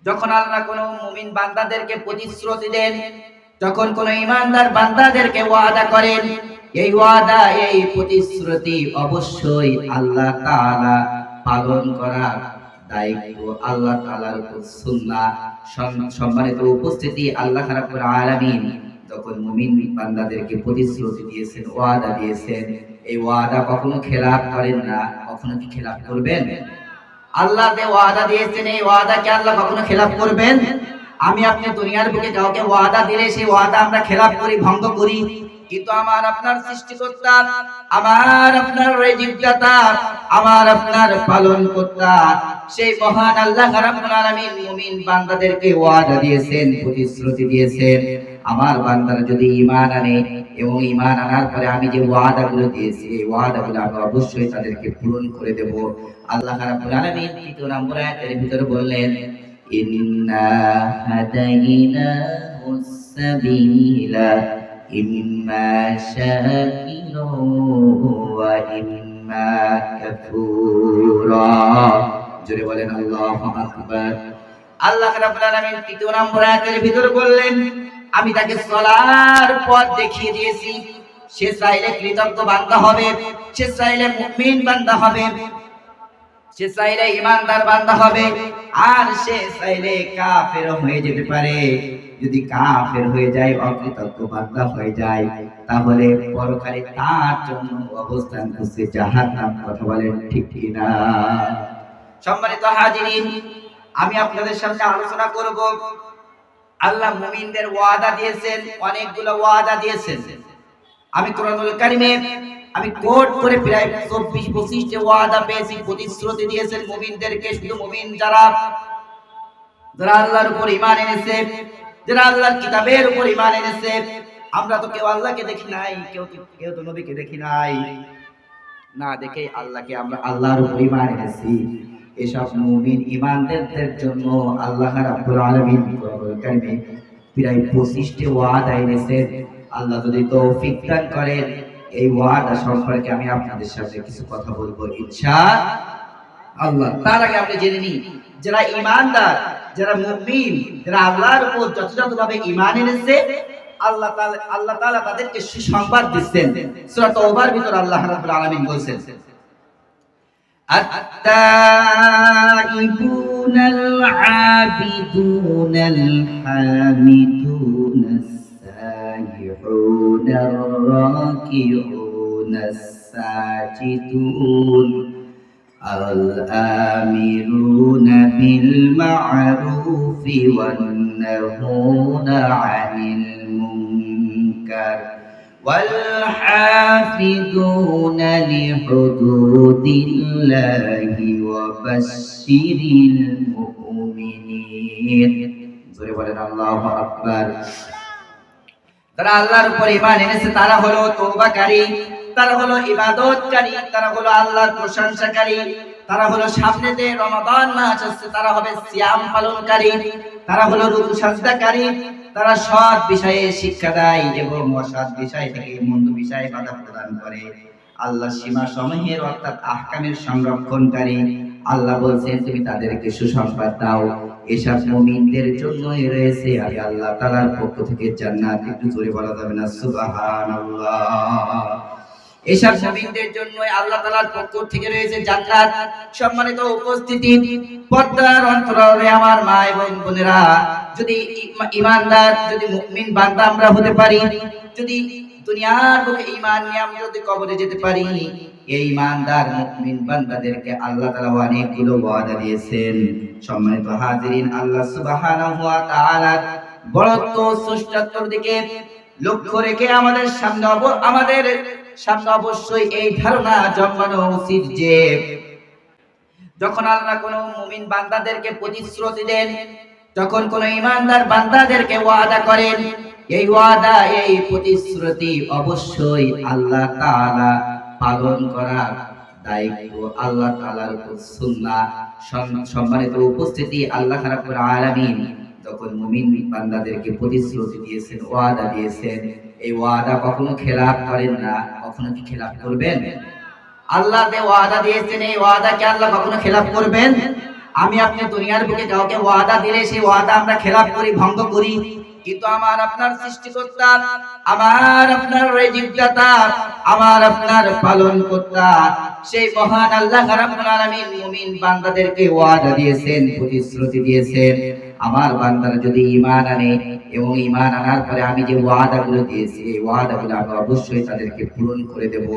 যখন আল্লাহ কোন মুমিন বান্দাদেরকে প্রতিশ্রুতি দেন, যখন কোন ঈমানদার বান্দাদেরকে ওয়াদা করেন, এই ওয়াদা এই প্রতিশ্রুতি অবশ্যই আল্লাহ তাআলা পালন করার দায়িত্ব আল্লাহ তাআলার উপর। সুন্নাহ সম্মানিত উপস্থিতি, আল্লাহ রাব্বুল আলামিন যখন মুমিন বান্দাদেরকে প্রতিশ্রুতি দিয়েছেন, ওয়াদা দিয়েছেন, এই ওয়াদা কখনো খেলাফ করেন না। কখনো কি খেলাফ করবেন? আল্লাহ যে ওয়াদা দিয়েছেন, এই ওয়াদাকে আল্লাহ কখনো খেলাফ করবেন? আমি আপনি দুনিয়ার বুকে কাউকে ওয়াদা দিলে সেই ওয়াদা আমরা খেলাফ করি, ভঙ্গ করি। কিন্তু আমার আপনার সৃষ্টিকর্তা, আমার আপনার রিজিকদাতা, আমার আপনার পালনকর্তা, সেই মহান আল্লাহ রাব্বুল আলামিন মুমিন বান্দাদেরকে ওয়াদা দিয়েছেন, প্রতিশ্রুতি দিয়েছেন, আমার বান্দারা যদি ঈমান আনে এবং ঈমান আনার পরে আমি যে ওয়াদাগুলো দিয়েছি, এই ওয়াদাগুলো আমি অবশ্যই তাদেরকে পূরণ করে দেব। আল্লাহ রাব্বুল আলামিন ৩য় নম্বর আয়াতের ভিতরে বললেন, ইন্না হাদাইনাহুস সাবিলা ইম্মা শাকিরুন ওয়া ইম্মা কাফুরা। জোরে বলেন আল্লাহু আকবার। আল্লাহ রাব্বুল আলামিন ৩য় নম্বর আয়াতের ভিতরে বললেন, আমি তাকে চলার পথ দেখিয়ে দিয়েছি। সে চাইলে কৃতজ্ঞ বান্দা হবে, সে চাইলে মুমিন বান্দা হবে, সে চাইলে ঈমানদার বান্দা হবে, আর সে চাইলে কাফের হয়ে যেতে পারে। যদি কাফের হয়ে যায়, অকৃতজ্ঞ বান্দা হয়ে যায়, তাহলে পরকালে তার জন্য অবস্থান হচ্ছে জাহান্নাম। কথা বলেন ঠিক কি না? সম্মানিত হাজিরিন, আমি আপনাদের সামনে আলোচনা করব, আল্লাহ মুমিনদের ওয়াদা দিয়েছেন, অনেকগুলো ওয়াদা দিয়েছেন। আমি কোরআনুল কারীমে আমি কোট করে প্রায় 24-25 ওয়াদা পেয়েছি, প্রতিশ্রুতি দিয়েছেন মুমিনদেরকে। শুধু মুমিন যারা আল্লাহর উপর ঈমান এনেছে, যারা আল্লাহর কিতাবের উপর ঈমান এনেছে। আমরা তো কেউ আল্লাহকে দেখি নাই, কেউ তো নবীকে দেখি নাই, না দেখে আল্লাহকে আমরা আল্লাহর উপর ঈমান এনেছি। এসব মুমিন ঈমানদারদের জন্য আল্লাহ রাব্বুল আলামিন কোরআনুল কারীমে প্রায় 25 ওয়াদা এনেছেন। আল্লাহ যদি তৌফিক দান করেন, এই ওয়াদা সম্পর্কে আমি আপনাদের সাথে কিছু কথা বলবো ইনশাআল্লাহ। তার আগে আপনি জেনে নিন, যারা ঈমানদার, যারা মুমিন, যারা আল্লাহর উপর যথাযথভাবে ঈমান এনেছে, আল্লাহ তাআলা তাদেরকে সুসংবাদ দিচ্ছেন। সূরা তাওবার ভিতর আল্লাহ রাব্বুল আলামিন বলেন, التائبون العابدون الحامدون السائحون الراكعون الساجدون الآمرون بالمعروف والنهون عن المنكر والحافظون لحدود الله وبشر المؤمنين। জোরে বলেন আল্লাহু আকবার। যারা আল্লাহর উপর ঈমান এনেছে তারা হলো তওবাকারী, তারা হলো ইবাদতকারী, তারা হলো আল্লাহর প্রশংসাকারী, তারা হলো সামনে যে রমাদান মাস আসছে তারা হবে সিয়াম পালনকারী, তারা হলো রুকু সাজদাকারী, তারা সৎ বিষয়ে শিক্ষা দেয় এবং অসৎ বিষয় থেকে মন্দ বিষয়ে বাধা প্রদান করে। আল্লাহ সীমা সমূহের অর্থাৎ আহকামের সংরক্ষণকারী। আল্লাহ বলছেন তুমি তাদেরকে সুসংবাদ দাও, এসব মুমিনদের জন্যই রয়েছে আমি আল্লাহ তাআলার পক্ষ থেকে জান্নাত। একটু জোরে বলা যাবে না সুবহানাল্লাহ? এসব মুমিনদের জন্যই আল্লাহ তাআলার পক্ষ থেকে রয়েছে জান্নাত। সম্মানিত উপস্থিতি, পর্দার অন্তরালে আমার মা এবং বোনেরা, যদি ঈমানদার, যদি মুমিন বান্দা আমরা হতে পারি, যদি দুনিয়ার বুকে ঈমান নিয়ে আমরা যদি কবরে যেতে পারি, এই ঈমানদার মুমিন বান্দাদেরকে আল্লাহ তাআলা অনেকগুলো ওয়াদা দিয়েছেন। সম্মানিত হাজিরিন, আল্লাহ সুবহানাহু ওয়া তাআলার বড়ত্ব, শ্রেষ্ঠত্বের দিকে লক্ষ্য রেখে আমাদের সামনে অবশ্যই এই ধারণা জন্মানো উচিত যে যখন আল্লাহ কোন মুমিন বান্দাদেরকে প্রতিশ্রুতি দেন, যখন কোন ঈমানদার বান্দাদেরকে ওয়াদা করেন, এই ওয়াদা এই প্রতিশ্রুতি অবশ্যই আল্লাহ তাআলা পালন করার দায়িত্ব আল্লাহ তাআলার উপর। সুন্নাহ সম্মানিত উপস্থিতি, আল্লাহ রাব্বুল আলামিন যখন মুমিন বান্দাদেরকে প্রতিশ্রুতি দিয়েছেন, ওয়াদা দিয়েছেন, এই ওয়াদা কখনো খেলাফ করেন না। কখনো কি খেলাফ করবেন? আল্লাহ যে ওয়াদা দিয়েছেন, এই ওয়াদাকে আল্লাহ কখনো খেলাফ করবেন? আমি আপনি দুনিয়ার বুকে কাউকে ওয়াদা দিলে সেই ওয়াদা আমরা খেলাপ করি, ভঙ্গ করি, কিন্তু আমার আপনার সৃষ্টিকর্তা, আমার আপনার রিজিকদাতা, আমার আপনার পালনকর্তা, সেই মহান আল্লাহ রাব্বুল আলামিন মুমিন বান্দাদেরকে ওয়াদা দিয়েছেন, প্রতিশ্রুতি দিয়েছেন, আমার বান্দারা যদি ঈমান আনে এবং ঈমান আনার পরে আমি যে ওয়াদাগুলো দিয়েছি এই ওয়াদাগুলো আমি অবশ্যই তাদেরকে পূরণ করে দেব।